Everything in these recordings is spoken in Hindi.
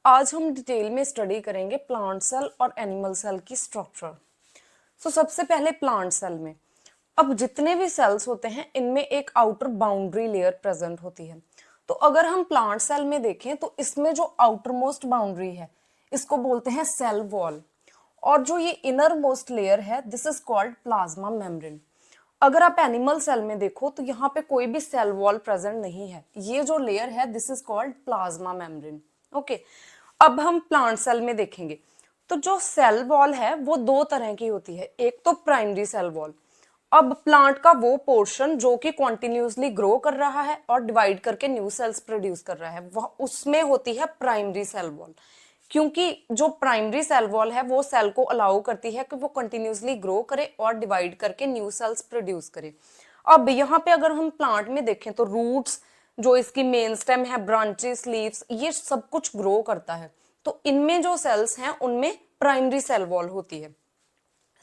आज हम डिटेल में स्टडी करेंगे प्लांट सेल और एनिमल सेल की स्ट्रक्चर। सबसे पहले प्लांट सेल में अब जितने भी सेल्स होते हैं इनमें एक आउटर बाउंड्री लेयर प्रेजेंट होती है। तो अगर हम प्लांट सेल में देखें तो इसमें जो आउटर मोस्ट बाउंड्री है इसको बोलते हैं सेल वॉल, और जो ये इनर मोस्ट लेयर है this is called plasma membrane. अगर आप एनिमल सेल में देखो तो यहाँ पे कोई भी सेल वॉल प्रेजेंट नहीं है, ये जो लेयर है this is called plasma membrane. Okay, अब हम प्लांट सेल में देखेंगे तो जो सेल वॉल है वो दो तरह की होती है। एक तो प्राइमरी सेल वॉल, अब प्लांट का वो पोर्शन जो कि कॉन्टिन्यूसली ग्रो कर रहा है और डिवाइड करके न्यू सेल्स प्रोड्यूस कर रहा है वह उसमें होती है प्राइमरी सेल वॉल, क्योंकि जो प्राइमरी सेल वॉल है वो सेल को अलाउ करती है कि वो कंटिन्यूसली ग्रो करे और डिवाइड करके न्यू सेल्स प्रोड्यूस करे। अब यहाँ पे अगर हम प्लांट में देखें तो रूट्स, जो इसकी मेन स्टेम है, ब्रांचेस, लीव्स, ये सब कुछ ग्रो करता है। तो इनमें जो सेल्स हैं उनमें प्राइमरी सेल वॉल होती है।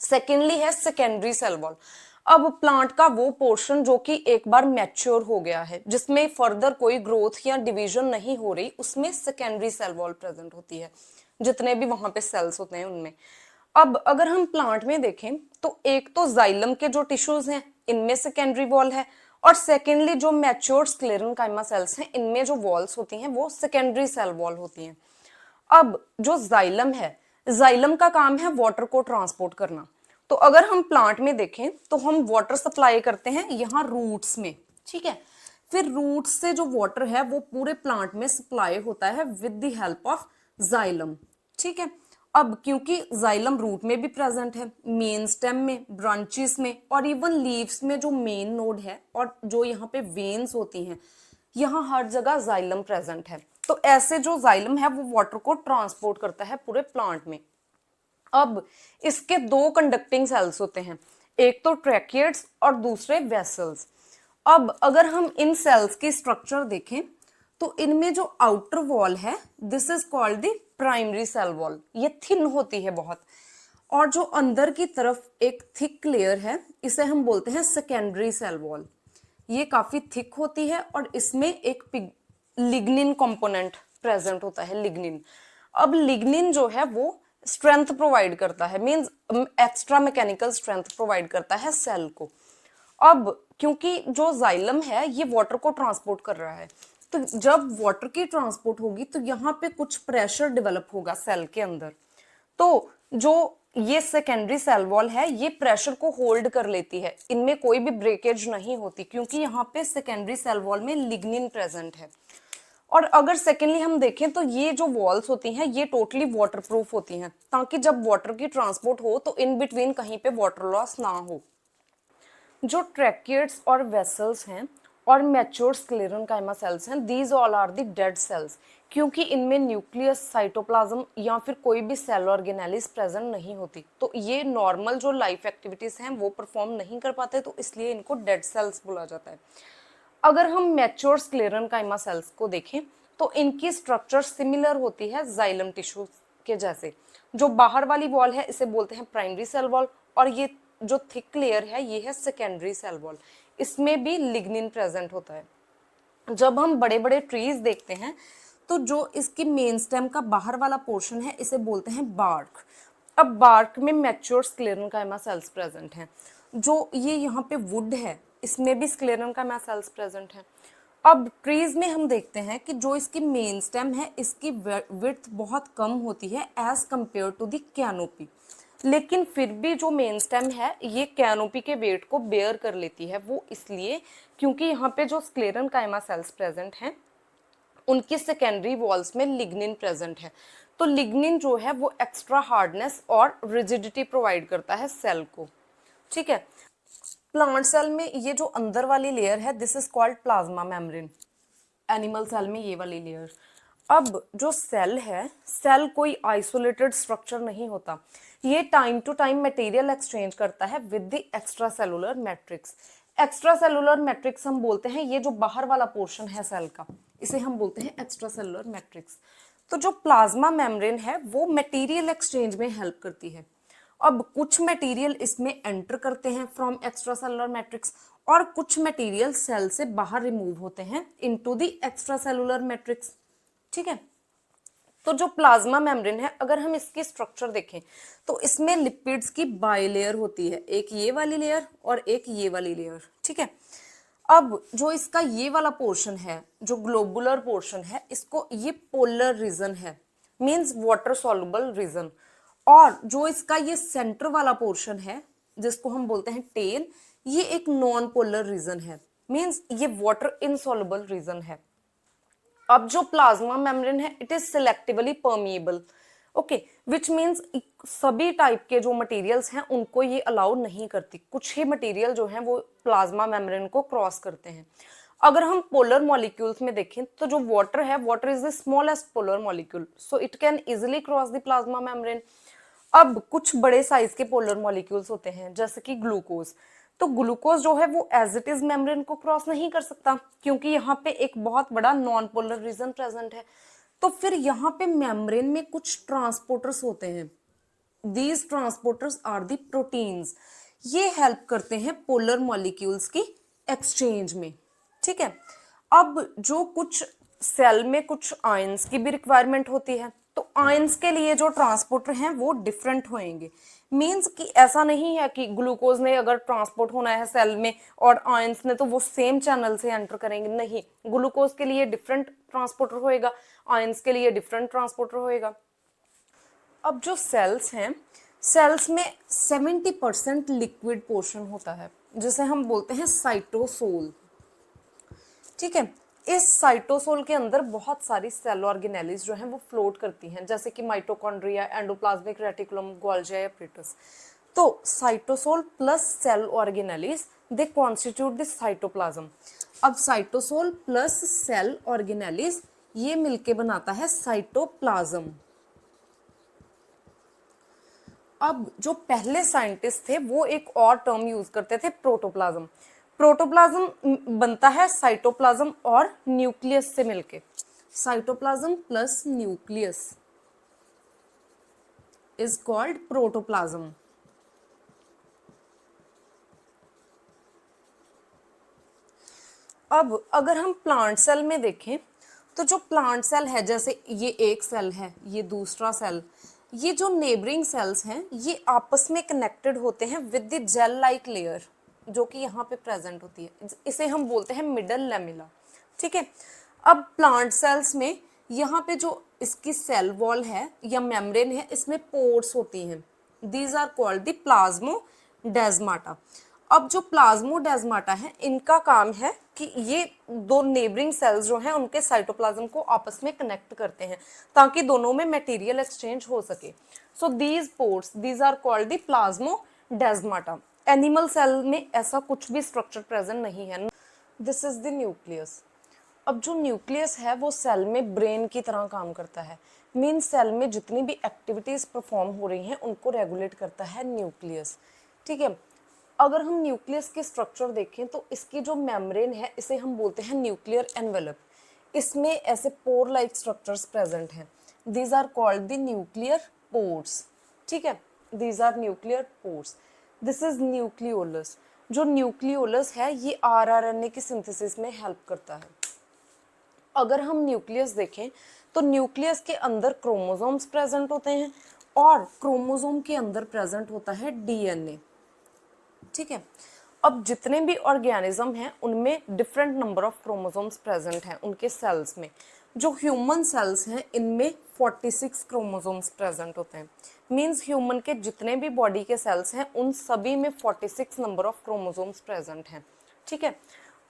सेकेंडली है सेकेंडरी सेल वॉल। अब प्लांट का वो पोर्शन जो कि एक बार मैच्योर हो गया है, जिसमें फर्दर कोई ग्रोथ या डिवीजन नहीं हो रही, उसमें सेकेंडरी सेल वॉल प्रेजेंट होती है, जितने भी वहां पे सेल्स होते हैं उनमें। अब अगर हम प्लांट में देखें तो एक तो जाइलम के जो टिश्यूज हैं इनमें सेकेंडरी वॉल है, और सेकेंडली जो मैच्योर स्क्लेरेनकाइमा सेल्स हैं इनमें जो वॉल्स होती हैं वो सेकेंडरी सेल वॉल होती हैं। अब जो जाइलम है, जाइलम का काम है वाटर को ट्रांसपोर्ट करना। तो अगर हम प्लांट में देखें तो हम वाटर सप्लाई करते हैं यहाँ रूट्स में, ठीक है। फिर रूट्स से जो वाटर है वो पूरे प्लांट में सप्लाई होता है with the help of xylem, ठीक है। अब क्योंकि जाइलम रूट में भी प्रेजेंट है, मेन स्टेम में, ब्रांचेस में, और इवन लीव्स में जो मेन नोड है और जो यहाँ पे वेन्स होती हैं, यहाँ हर जगह जाइलम प्रेजेंट है। तो ऐसे जो जाइलम है वो वाटर को ट्रांसपोर्ट करता है पूरे प्लांट में। अब इसके दो कंडक्टिंग सेल्स होते हैं, एक तो ट्रैकियड्स और दूसरे वेसल्स। अब अगर हम इन सेल्स की स्ट्रक्चर देखें तो इनमें जो आउटर वॉल है this is called the primary cell wall, ये थिन होती है बहुत, और जो अंदर की तरफ एक थिक लेयर है इसे हम बोलते हैं सेकेंडरी सेल वॉल। ये काफी थिक होती है और इसमें एक लिग्निन कंपोनेंट प्रेजेंट होता है, लिग्निन। अब लिग्निन जो है वो स्ट्रेंथ प्रोवाइड करता है, means extra mechanical strength provide करता है सेल को। अब क्योंकि जो जाइलम है ये वाटर को ट्रांसपोर्ट कर रहा है, तो जब वाटर की ट्रांसपोर्ट होगी तो यहाँ पे कुछ प्रेशर डेवलप होगा सेल के अंदर। तो जो ये सेकेंडरी सेल वॉल है ये प्रेशर को होल्ड कर लेती है, इनमें कोई भी ब्रेकेज नहीं होती क्योंकि यहाँ पे सेकेंडरी सेल वॉल में लिग्निन प्रेजेंट है। और अगर सेकेंडली हम देखें तो ये जो वॉल्स होती हैं ये टोटली वाटरप्रूफ होती हैं, ताकि जब वाटर की ट्रांसपोर्ट हो तो इन बिटवीन कहीं पे वाटर लॉस ना हो। जो ट्रैकियड्स और वेसल्स हैं और मैच्योर स्क्लेरेनकाइमा सेल्स हैं, these all are the dead cells, क्योंकि इनमें न्यूक्लियस, साइटोप्लाज्म या फिर कोई भी सेल ऑर्गेनेलिस प्रेजेंट नहीं होती, तो ये नॉर्मल जो लाइफ एक्टिविटीज हैं वो परफॉर्म नहीं कर पाते, तो इसलिए इनको डेड सेल्स बोला जाता है। अगर हम मैच्योर स्क्लेरेनकाइमा सेल्स को देखें तो इनकी स्ट्रक्चर सिमिलर होती है जाइलम टिश्यू के जैसे। जो बाहर वाली वॉल है इसे बोलते हैं प्राइमरी सेल वॉल, और ये जो थिक लेयर है ये है सेकेंडरी सेल वॉल, इसमें भी लिग्निन प्रेजेंट होता है। जब हम बड़े बड़े ट्रीज देखते हैं तो जो इसकी मेन स्टेम का बाहर वाला पोर्शन है इसे बोलते हैं बार्क। अब बार्क में मैच्योर स्क्लेरेनकाइमा सेल्स प्रेजेंट हैं। जो ये यहाँ पे वुड है इसमें भी स्क्लेरेनकाइमा सेल्स प्रेजेंट हैं। अब ट्रीज में हम देखते हैं कि जो इसकी मेन स्टेम है इसकी विड्थ बहुत कम होती है as compared to the canopy, लेकिन फिर भी जो मेन स्टेम है ये कैनोपी के वेट को बेयर कर लेती है। वो इसलिए क्योंकि यहाँ पे जो स्क्लेरेनकाइमा सेल्स प्रेजेंट हैं उनकी सेकेंडरी वॉल्स में लिग्निन प्रेजेंट है। तो लिग्निन जो है वो एक्स्ट्रा हार्डनेस और रिजिडिटी प्रोवाइड करता है सेल को, ठीक है। प्लांट सेल में ये जो अंदर वाली लेयर है this is called plasma membrane, animal cell में ये वाली लेयर। अब जो सेल है, सेल कोई आइसोलेटेड स्ट्रक्चर नहीं होता, ये time to time material exchange करता है with the extra cellular matrix. Extra cellular matrix हम बोलते हैं ये जो बाहर वाला पोर्शन है सेल का, इसे हम बोलते हैं एक्स्ट्रा सेलुलर मैट्रिक्स। तो जो प्लाज्मा मेम्ब्रेन है वो मटेरियल एक्सचेंज में हेल्प करती है। अब कुछ मटेरियल इसमें एंटर करते हैं फ्रॉम एक्स्ट्रा सेलुलर मैट्रिक्स, और कुछ मटेरियल सेल से बाहर रिमूव होते हैं into the extra cellular matrix, ठीक है। तो जो प्लाज्मा मेम्ब्रेन है, अगर हम इसकी स्ट्रक्चर देखें तो इसमें लिपिड्स की बाइलेयर होती है, एक ये वाली लेयर और एक ये वाली लेयर, ठीक है। अब जो इसका ये वाला पोर्शन है, जो ग्लोबुलर पोर्शन है, इसको ये पोलर रीजन है, मींस वाटर सॉल्युबल रीजन। और जो इसका ये सेंटर वाला पोर्शन है, जिसको हम बोलते हैं टेल, ये एक नॉन पोलर रीजन है, मींस ये वाटर इनसॉल्युबल रीजन है। अब जो प्लाज्मा मेम्ब्रेन है, it is selectively permeable, okay, which means सभी टाइप के जो मटेरियल्स हैं उनको ये अलाउ नहीं करती, कुछ ही मटेरियल जो है वो प्लाज्मा मेम्ब्रेन को क्रॉस करते हैं। अगर हम पोलर मॉलिक्यूल्स में देखें तो जो वाटर है, water is the smallest polar molecule, so it can easily cross the plasma membrane. अब कुछ बड़े साइज के पोलर मॉलिक्यूल्स होते हैं, जैसे कि ग्लूकोज, तो ग्लूकोज जो है वो एज इट इज मेम्ब्रेन को क्रॉस नहीं कर सकता, क्योंकि यहाँ पे एक बहुत बड़ा नॉन पोलर रीजन प्रेजेंट है। तो फिर यहाँ पे मेम्ब्रेन में कुछ ट्रांसपोर्टर्स होते हैं, these transporters are the proteins, ये हेल्प करते हैं पोलर मॉलिक्यूल्स की एक्सचेंज में, ठीक है। अब जो कुछ सेल में कुछ आयंस की भी रिक्वायरमेंट होती है, तो आयंस के लिए जो ट्रांसपोर्टर हैं वो डिफरेंट होंगे, मींस कि ऐसा नहीं है कि ग्लूकोज ने अगर ट्रांसपोर्ट होना है सेल में और आयंस ने तो वो सेम चैनल से एंटर करेंगे, नहीं, ग्लूकोज के लिए डिफरेंट ट्रांसपोर्टर होएगा, आयंस के लिए डिफरेंट ट्रांसपोर्टर होएगा। अब जो सेल्स हैं, सेल्स में 70% लिक्विड पोर्शन होता है, जिसे हम बोलते हैं साइटोसोल, ठीक है। इस साइटोसोल के अंदर बहुत सारी सेल ऑर्गेनेलिस जो हैं वो फ्लोट करती हैं, जैसे कि माइटोकॉन्ड्रिया, एंडोप्लाज्मिक रेटिकुलम, गोल्जी या प्रेटस। तो cytosol plus cell organelles they constitute the cytoplasm. अब साइटोसोल प्लस सेल ऑर्गेनेलिस ये मिलके बनाता है साइटोप्लाज्म। अब जो पहले साइंटिस्ट थे वो एक और टर्म यूज करते थे, प्रोटोप्लाज्म। प्रोटोप्लाज्म बनता है साइटोप्लाज्म और न्यूक्लियस से मिलके, cytoplasm plus nucleus is called protoplasm. अब अगर हम प्लांट सेल में देखें तो जो प्लांट सेल है, जैसे ये एक सेल है, ये दूसरा सेल, ये जो नेबरिंग सेल्स हैं ये आपस में कनेक्टेड होते हैं with the gel like layer जो कि यहाँ पे प्रेजेंट होती है, इसे हम बोलते हैं मिडल लेमिला, ठीक है। अब प्लांट सेल्स में यहाँ पे जो इसकी सेल वॉल है या मेम्ब्रेन है, इसमें पोर्स होती हैं, these are called the plasmodesmata. अब जो प्लाज्मोडेस्माटा है, इनका काम है कि ये दो नेबरिंग सेल्स जो हैं उनके साइटोप्लाज्म को आपस में कनेक्ट करते हैं ताकि दोनों में मटेरियल एक्सचेंज हो सके। So these pores, these are called the plasmodesmata. Animal cell में ऐसा कुछ भी स्ट्रक्चर प्रेजेंट नहीं है। This is the nucleus. अब जो न्यूक्लियस है वो सेल में ब्रेन की तरह काम करता है, मीन सेल में जितनी भी एक्टिविटीज परफॉर्म हो रही हैं उनको रेगुलेट करता है न्यूक्लियस, ठीक है। अगर हम न्यूक्लियस के स्ट्रक्चर देखें तो इसकी जो मेम्ब्रेन है इसे हम बोलते हैं न्यूक्लियर एनवेलप, इसमें ऐसे पोर लाइक स्ट्रक्चर्स प्रेजेंट हैं, these are called the nuclear pores, ठीक है, these are nuclear pores. This is nucleolus. जो न्यूक्लियोलस है ये आरआरएनए की सिंथेसिस में हेल्प करता है। अगर हम न्यूक्लियस देखें तो न्यूक्लियस के अंदर क्रोमोसोम्स प्रेजेंट होते हैं और क्रोमोसोम के अंदर प्रेजेंट होता है डीएनए, ठीक है। अब जितने भी ऑर्गेनिज्म हैं उनमें different number of chromosomes present हैं उनके सेल्स में। जो ह्यूमन सेल्स हैं इनमें 46 क्रोमोसोम्स प्रेजेंट होते हैं, मींस ह्यूमन के जितने भी बॉडी के सेल्स हैं उन सभी में 46 नंबर ऑफ क्रोमोसोम्स प्रेजेंट हैं, ठीक है।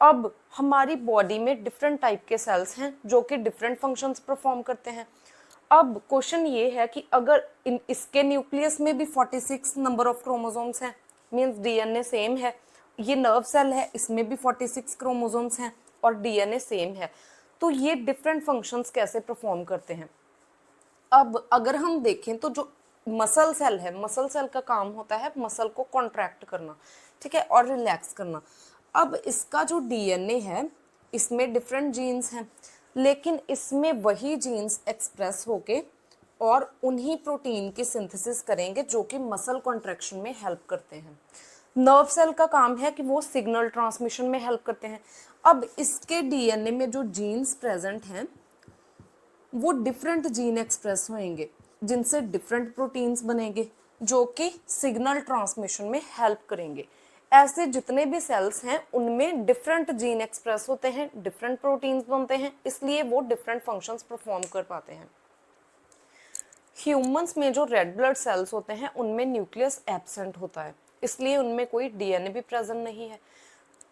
अब हमारी बॉडी में डिफरेंट टाइप के सेल्स हैं जो कि डिफरेंट फंक्शंस परफॉर्म करते हैं। अब क्वेश्चन ये है कि अगर इसके न्यूक्लियस में भी 46 नंबर ऑफ क्रोमोसोम्स हैं, मींस डीएनए सेम है, ये नर्व सेल है इसमें भी 46 क्रोमोसोम्स हैं और डीएनए सेम है, तो ये डिफरेंट फंक्शंस कैसे परफॉर्म करते हैं। अब अगर हम देखें तो जो मसल सेल है, मसल सेल का काम होता है मसल को कॉन्ट्रैक्ट करना, ठीक है, और रिलैक्स करना। अब इसका जो डीएनए है इसमें डिफरेंट जीन्स हैं, लेकिन इसमें वही जीन्स एक्सप्रेस होके और उन्हीं प्रोटीन की सिंथेसिस करेंगे जो कि मसल कॉन्ट्रैक्शन में हेल्प करते हैं। नर्व सेल का काम है कि वो सिग्नल ट्रांसमिशन में हेल्प करते हैं। अब इसके डीएनए में जो जीन्स प्रेजेंट हैं वो डिफरेंट जीन एक्सप्रेस होंगे जिनसे डिफरेंट प्रोटीन्स बनेंगे जो कि सिग्नल ट्रांसमिशन में हेल्प करेंगे। ऐसे जितने भी सेल्स हैं उनमें डिफरेंट जीन एक्सप्रेस होते हैं, डिफरेंट प्रोटीन्स बनते हैं, इसलिए वो डिफरेंट फंक्शंस परफॉर्म कर पाते हैं। ह्यूमंस में जो रेड ब्लड सेल्स होते हैं उनमें न्यूक्लियस एब्सेंट होता है, इसलिए उनमें कोई डीएनए भी प्रेजेंट नहीं है।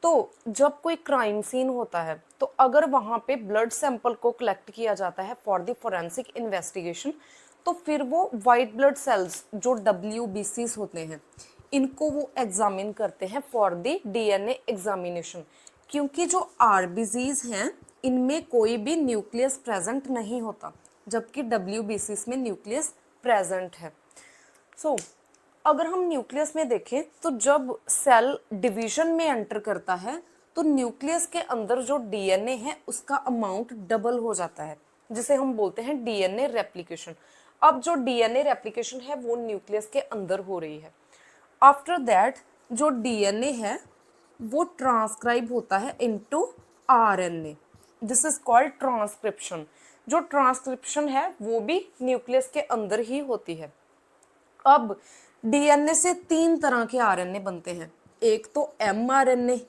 तो जब कोई क्राइम सीन होता है तो अगर वहां पे ब्लड सैंपल को कलेक्ट किया जाता है फॉर द फोरेंसिक इन्वेस्टिगेशन, तो फिर वो वाइट ब्लड सेल्स जो WBCs होते हैं इनको वो एग्जामिन करते हैं फॉर द डीएनए एग्जामिनेशन, क्योंकि जो RBCs हैं इनमें कोई भी न्यूक्लियस प्रेजेंट नहीं होता, जबकि WBCs में न्यूक्लियस प्रेजेंट है। सो अगर हम न्यूक्लियस में देखें तो जब सेल डिवीजन में एंटर करता है तो न्यूक्लियस के अंदर जो डीएनए है उसका अमाउंट डबल हो जाता है, जिसे हम बोलते हैं डीएनए रेप्लिकेशन। अब जो डीएनए रेप्लिकेशन है वो न्यूक्लियस के अंदर हो रही है। आफ्टर दैट जो डीएनए है वो ट्रांसक्राइब होता है into RNA, this is called transcription. जो ट्रांसक्रिप्शन है वो भी न्यूक्लियस के अंदर ही होती है। अब डीएनए से 3 तरह के आरएनए बनते हैं। एक तो एमआरएनए,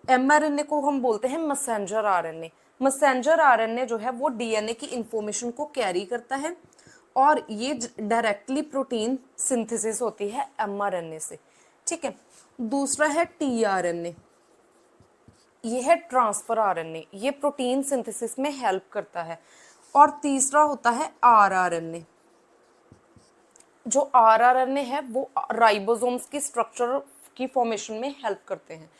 एमआरएनए को हम बोलते हैं मैसेंजर आरएनए। मैसेंजर आरएनए जो है वो डीएनए की इंफॉर्मेशन को कैरी करता है और ये डायरेक्टली प्रोटीन सिंथेसिस होती है एमआरएनए से, ठीक है। दूसरा है टीआरएनए, ये है ट्रांसफर आरएनए, ये प्रोटीन सिंथेसिस में हेल्प करता है। और तीसरा होता है आरआरएनए। जो आरआरएनए है वो राइबोसोम्स की स्ट्रक्चर की फॉर्मेशन में हेल्प करते हैं।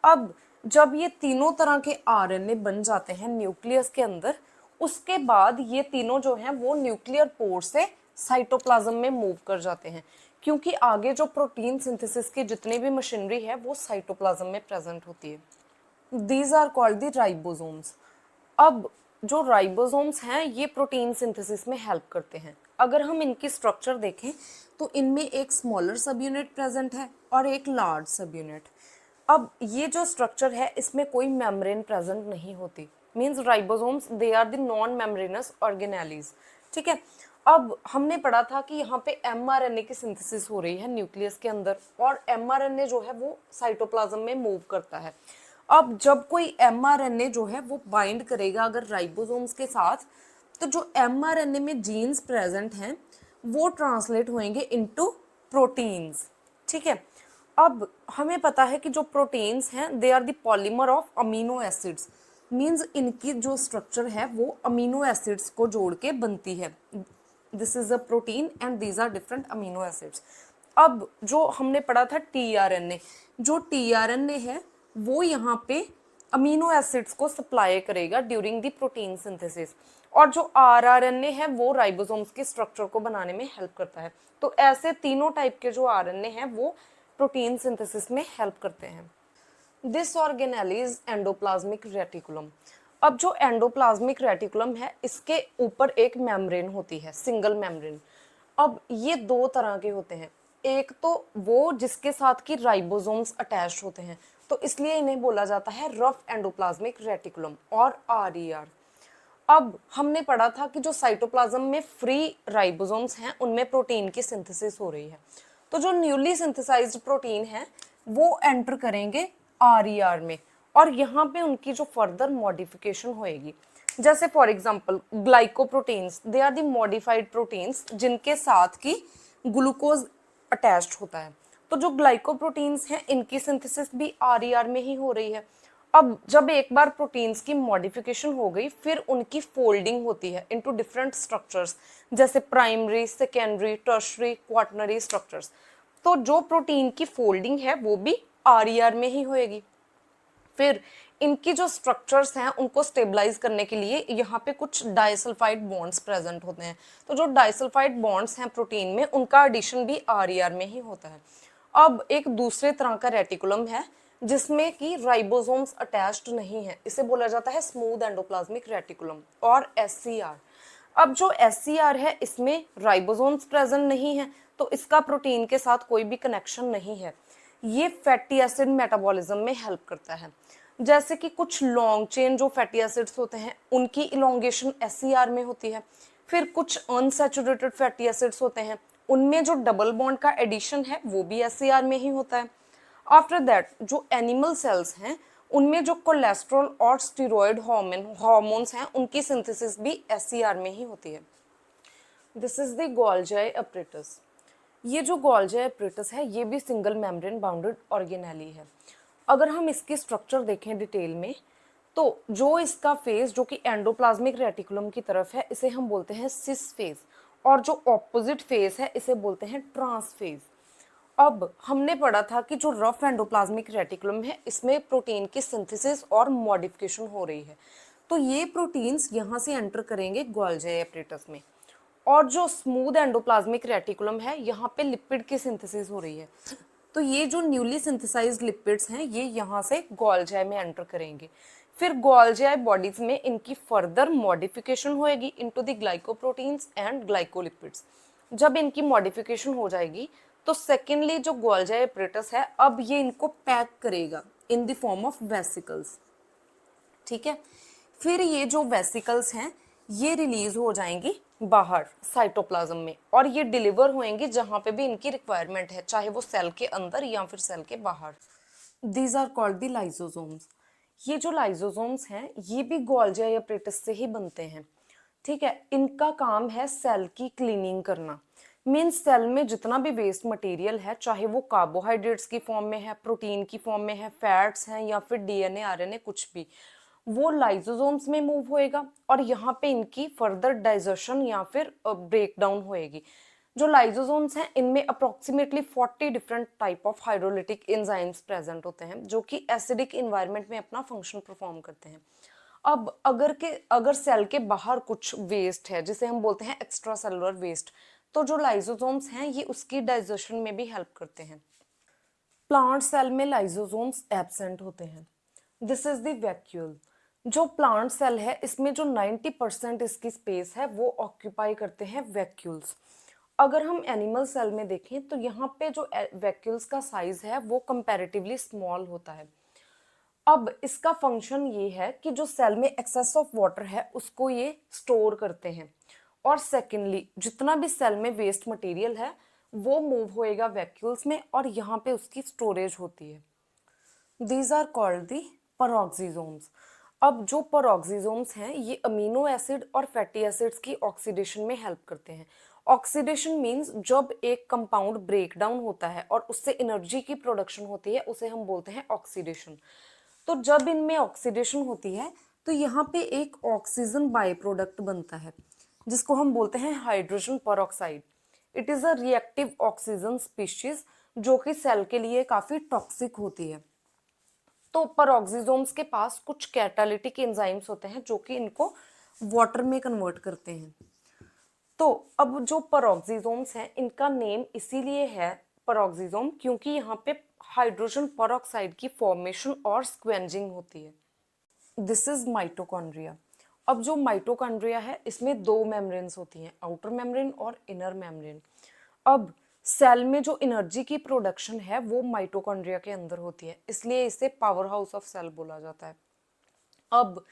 अब जब ये तीनों तरह के आरएनए बन जाते हैं न्यूक्लियस के अंदर, उसके बाद ये तीनों जो हैं वो न्यूक्लियर पोर से साइटोप्लाज्म में मूव कर जाते हैं, क्योंकि आगे जो प्रोटीन सिंथेसिस की जितनी भी मशीनरी है वो साइटोप्लाज्म में प्रेजेंट होती है। These are called the ribosomes. अब जो राइबोसोम्स हैं ये प्रोटीन सिंथेसिस में हेल्प करते हैं। अगर हम इनकी स्ट्रक्चर देखें तो इनमें एक स्मॉलर सब यूनिट प्रेजेंट है और एक लार्ज सब यूनिट। अब ये जो स्ट्रक्चर है इसमें कोई मेम्ब्रेन प्रेजेंट नहीं होती, means ribosomes they are the non membranous organelles, ठीक है। अब हमने पढ़ा था कि यहाँ पे एमआरएनए की सिंथेसिस हो रही है न्यूक्लियस के अंदर और एमआरएनए जो है वो साइटोप्लाज्म में मूव करता है। अब जब कोई एमआरएनए जो है वो बाइंड करेगा अगर राइबोसोम्स के साथ, तो जो एमआरएनए में जीन्स प्रेजेंट हैं वो ट्रांसलेट होंगे इनटू प्रोटीन्स, ठीक है। अब हमें पता है कि जो प्रोटीन्स हैं they are the polymer of amino acids, means इनकी जो स्ट्रक्चर है वो अमीनो एसिड्स को जोड़ के बनती है। This is a protein and these are different amino acids. अब जो हमने पढ़ा था टीआरएनए, जो टीआरएनए है वो यहाँ पे अमीनो एसिड्स को सप्लाई करेगा ड्यूरिंग द प्रोटीन सिंथेसिस, और जो आरआरएनए है वो राइबोसोम्स के स्ट्रक्चर को बनाने में हेल्प करता है। तो ऐसे तीनों टाइप के जो आरएनए हैं वो प्रोटीन सिंथेसिस में हेल्प करते हैं। This organelle is endoplasmic reticulum. अब जो एंडोप्लाज्मिक रेटिकुलम है इसके ऊपर एक मेम्ब्रेन होती है, सिंगल मेम्ब्रेन। अब ये 2 तरह के होते हैं, एक तो वो जिसके साथ की राइबोसोम्स अटैच होते हैं, तो इसलिए इन्हें बोला जाता है रफ एंडोप्लाज्मिक रेटिकुलम और RER। अब हमने पढ़ा था कि जो साइटोप्लाज्म में फ्री राइबोसोम्स हैं उनमें प्रोटीन की सिंथेसिस हो रही है, तो जो न्यूली सिंथेसाइज्ड प्रोटीन है वो एंटर करेंगे RER में और यहाँ पे उनकी जो फर्दर मॉडिफिकेशन होएगी, जैसे for example glycoproteins, they are the modified proteins जिनके साथ की ग्लूकोज अटैच्ड होता है। तो जो ग्लाइकोप्रोटीन्स हैं इनकी सिंथेसिस भी RER में ही हो रही है। अब जब एक बार प्रोटीन्स की मॉडिफिकेशन हो गई फिर उनकी फोल्डिंग होती है इनटू डिफरेंट स्ट्रक्चर्स, जैसे primary, secondary, tertiary, quaternary structures. तो जो प्रोटीन की फोल्डिंग है वो भी RER में ही होएगी। फिर इनकी जो स्ट्रक्चर्स हैं उनको स्टेबलाइज करने के लिए यहाँ पे कुछ डाइसल्फाइड बॉन्ड्स प्रेजेंट होते हैं, तो जो डाइसल्फाइड बॉन्ड्स हैं प्रोटीन में उनका एडिशन भी RER में ही होता है। अब एक दूसरे तरह का रेटिकुलम है जिसमें कि राइबोसोम्स अटैच्ड नहीं है, इसे बोला जाता है स्मूथ एंडोप्लाज्मिक रेटिकुलम और SCR। अब जो SCR है इसमें राइबोसोम्स प्रेजेंट नहीं है, तो इसका प्रोटीन के साथ कोई भी कनेक्शन नहीं है, ये फैटी एसिड मेटाबॉलिज्म में हेल्प करता है। जैसे कि कुछ लॉन्ग चेन जो फैटी एसिड्स होते हैं उनकी इलोंगेशन एससीआर में होती है। फिर कुछ अनसैचुरेटेड फैटी एसिड्स होते हैं, उनमें जो डबल बॉन्ड का एडिशन है वो भी एससीआर में ही होता है। आफ्टर दैट जो एनिमल सेल्स हैं उनमें जो कोलेस्ट्रॉल और स्टेरॉयड हार्मोन्स हैं उनकी सिंथेसिस भी एससीआर में ही होती है। This is the Golgi apparatus. ये जो गोल्गी एपरेटस है ये भी सिंगल मेम्ब्रेन बाउंडेड ऑर्गेनेली है। अगर हम इसकी स्ट्रक्चर देखें डिटेल में तो जो इसका फेज जो कि एंडोप्लाज्मिक रेटिकुलम की तरफ है इसे हम बोलते हैं सिस फेज, और जो ऑपोजिट फेज है इसे बोलते हैं ट्रांस फेज। अब हमने पढ़ा था कि जो रफ एंडोप्लाज्मिक रेटिकुलम है इसमें प्रोटीन की सिंथेसिस और मॉडिफिकेशन हो रही है, तो ये प्रोटीन्स यहाँ से एंटर करेंगे गोल्गी एपरेटस में। और जो स्मूथ एंडोप्लाज्मिक रेटिकुलम है यहाँ पे लिपिड की सिंथेसिस हो रही है, तो ये जो न्यूली सिंथेसाइज्ड लिपिड्स हैं ये यहाँ से गोल्गी में एंटर करेंगे। फिर गोल्गी बॉडीज में इनकी फर्दर मॉडिफिकेशन होएगी into the glycoproteins and glycolipids. जब इनकी मॉडिफिकेशन हो जाएगी तो सेकेंडली जो गोल्गी एपरेटस है अब ये इनको पैक करेगा in the form of vesicles. ठीक है, फिर ये जो वेसिकल्स हैं ये रिलीज हो जाएंगी बाहर साइटोप्लाज्म में, और ये डिलीवर होएंगी जहां पे भी इनकी रिक्वायरमेंट है, चाहे वो सेल के अंदर या फिर सेल के बाहर। These are called the lysosomes. ये जो लाइसोसोम्स हैं ये भी गोल्गी एपरेटस से ही बनते हैं। ठीक है, इनका काम है सेल की क्लीनिंग करना। मीन्स सेल में जितना भी वेस्ट मटेरियल है, चाहे वो कार्बोहाइड्रेट्स की फॉर्म में है, प्रोटीन की फॉर्म में है, फैट्स हैं या फिर डीएनए आरएनए कुछ भी, वो लाइसोसोम्स में मूव होएगा और यहाँ पे इनकी फर्दर डाइजेशन या फिर ब्रेक डाउन होएगी। जो लाइसोसोम्स हैं इनमें approximately 40 different type of hydrolytic enzymes present होते हैं जो कि एसिडिक इन्वायरमेंट में अपना फंक्शन परफॉर्म करते हैं। अब अगर सेल के बाहर कुछ वेस्ट है जिसे हम बोलते हैं एक्स्ट्रा सेलुलर वेस्ट, तो जो लाइसोसोम्स हैं ये उसकी डाइजेशन में भी हेल्प करते हैं। प्लांट सेल में लाइसोसोम्स एब्सेंट होते हैं। This is the vacuole. जो प्लांट सेल है इसमें जो 90% इसकी स्पेस है वो ऑक्यूपाई करते हैं वैक्यूल्स। अगर हम एनिमल सेल में देखें तो यहाँ पे जो वैक्यूल्स का साइज है वो कंपैरेटिवली स्मॉल होता है। अब इसका फंक्शन ये है कि जो सेल में एक्सेस ऑफ वाटर है उसको ये स्टोर करते हैं, और सेकेंडली जितना भी सेल में वेस्ट मटेरियल है वो मूव होएगा वैक्यूल्स में और यहाँ पे उसकी स्टोरेज होती है। These are called the peroxisomes. अब जो पेरोक्सिसोम्स हैं ये अमीनो एसिड और फैटी एसिड्स की ऑक्सीडेशन में हेल्प करते हैं। ऑक्सीडेशन मींस जब एक कंपाउंड ब्रेक डाउन होता है और उससे एनर्जी की प्रोडक्शन होती है उसे हम बोलते हैं ऑक्सीडेशन। तो जब इनमें ऑक्सीडेशन होती है तो यहाँ पे एक ऑक्सीजन बाय प्रोडक्ट बनता है जिसको हम बोलते हैं hydrogen peroxide. It is a reactive oxygen species जो कि सेल के लिए काफी टॉक्सिक होती है। तो पेरोक्सिसोम्स के पास कुछ कैटालिटिक एंजाइम्स होते हैं जो कि इनको वाटर में कन्वर्ट करते हैं। तो अब जो पेरोक्सिसोम्स हैं इनका नेम इसीलिए है पेरोक्सिसोम क्योंकि यहाँ पे हाइड्रोजन पेरोक्साइड की फॉर्मेशन और स्क्वेंजिंग होती है। This is mitochondria. अब जो माइटोकॉन्ड्रिया है इसमें दो मेम्ब्रेन्स होती हैं, आउटर मेम्ब्रेन और इनर मेम्ब्रेन। अब सेल में जो एनर्जी की प्रोडक्शन है वो माइटोकॉन्ड्रिया के अंदर होती है, इसलिए इसे पावर हाउस ऑफ सेल बोला जाता है। अब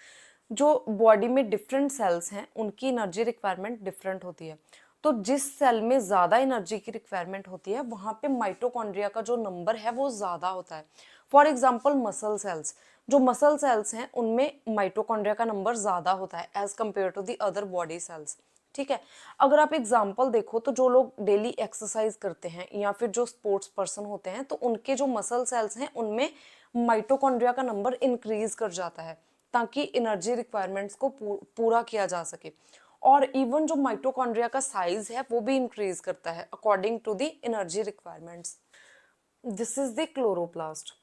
जो बॉडी में डिफरेंट सेल्स हैं उनकी एनर्जी रिक्वायरमेंट डिफरेंट होती है, तो जिस सेल में ज़्यादा एनर्जी की रिक्वायरमेंट होती है वहाँ पे माइटोकॉन्ड्रिया का जो नंबर है वो ज़्यादा होता है। फॉर एग्जांपल मसल सेल्स, जो मसल सेल्स हैं उनमें माइटोकॉन्ड्रिया का नंबर ज़्यादा होता है as compared to the other body cells. ठीक है, अगर आप एग्जाम्पल देखो तो जो लोग डेली एक्सरसाइज करते हैं या फिर जो स्पोर्ट्स पर्सन होते हैं तो उनके जो मसल सेल्स हैं उनमें माइटोकॉन्ड्रिया का नंबर इंक्रीज कर जाता है ताकि एनर्जी रिक्वायरमेंट्स को पूरा किया जा सके। और इवन जो माइटोकॉन्ड्रिया का साइज है वो भी इंक्रीज करता है according to the energy requirements. This is the chloroplast.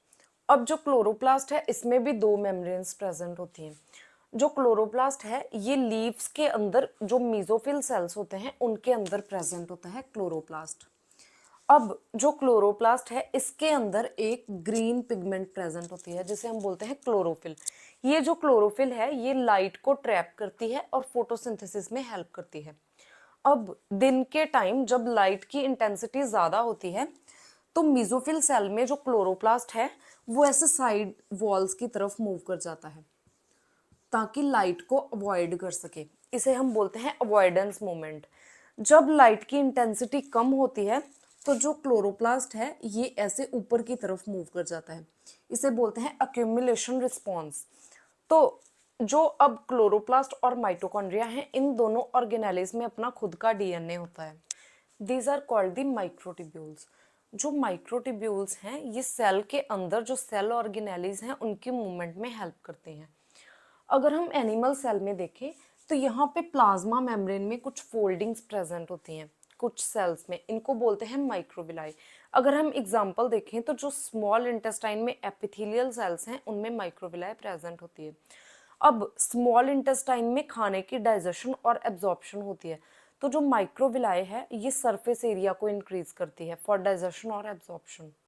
अब जो क्लोरोप्लास्ट है इसमें भी दो मेम्ब्रेन्स प्रेजेंट होती हैं। जो क्लोरोप्लास्ट है ये लीव्स के अंदर जो मेसोफिल सेल्स होते हैं उनके अंदर प्रेजेंट होता है क्लोरोप्लास्ट। अब जो क्लोरोप्लास्ट है इसके अंदर एक ग्रीन पिगमेंट प्रेजेंट होती है जिसे हम बोलते हैं क्लोरोफिल। ये जो क्लोरोफिल है ये लाइट को ट्रैप करती है और फोटोसिंथेसिस में हेल्प करती है। अब दिन के टाइम जब लाइट की इंटेंसिटी ज़्यादा होती है तो मीजोफिल सेल में जो क्लोरोप्लास्ट है वो ऐसे साइड वॉल्स की तरफ मूव कर जाता है ताकि लाइट को अवॉइड कर सके। इसे हम बोलते हैं अवॉइडेंस मूवमेंट। जब लाइट की इंटेंसिटी कम होती है तो जो क्लोरोप्लास्ट है ये ऐसे ऊपर की तरफ मूव कर जाता है। इसे बोलते हैं अक्यूमुलेशन रिस्पॉन्स। तो जो अब क्लोरोप्लास्ट और माइटोकॉन्ड्रिया हैं, इन दोनों ऑर्गेनेलिज में अपना खुद का डीएनए होता है। These are called the microtubules. जो माइक्रोट्यूब्यूल्स हैं ये सेल के अंदर जो सेल ऑर्गेनेलिज हैं उनकी मूवमेंट में हेल्प करते हैं। अगर हम एनिमल सेल में देखें तो यहाँ पे प्लाज्मा मेम्ब्रेन में कुछ फोल्डिंग्स प्रेजेंट होती हैं कुछ सेल्स में, इनको बोलते हैं माइक्रोविलाई। अगर हम एग्जांपल देखें तो जो स्मॉल इंटेस्टाइन में एपिथेलियल सेल्स हैं उनमें माइक्रोविलाई प्रेजेंट होती है। अब स्मॉल इंटेस्टाइन में खाने की डाइजेशन और एब्जॉर्प्शन होती है, तो जो माइक्रोविलाई है ये सरफेस एरिया को इंक्रीज करती है फॉर डाइजेशन और एब्जॉर्प्शन।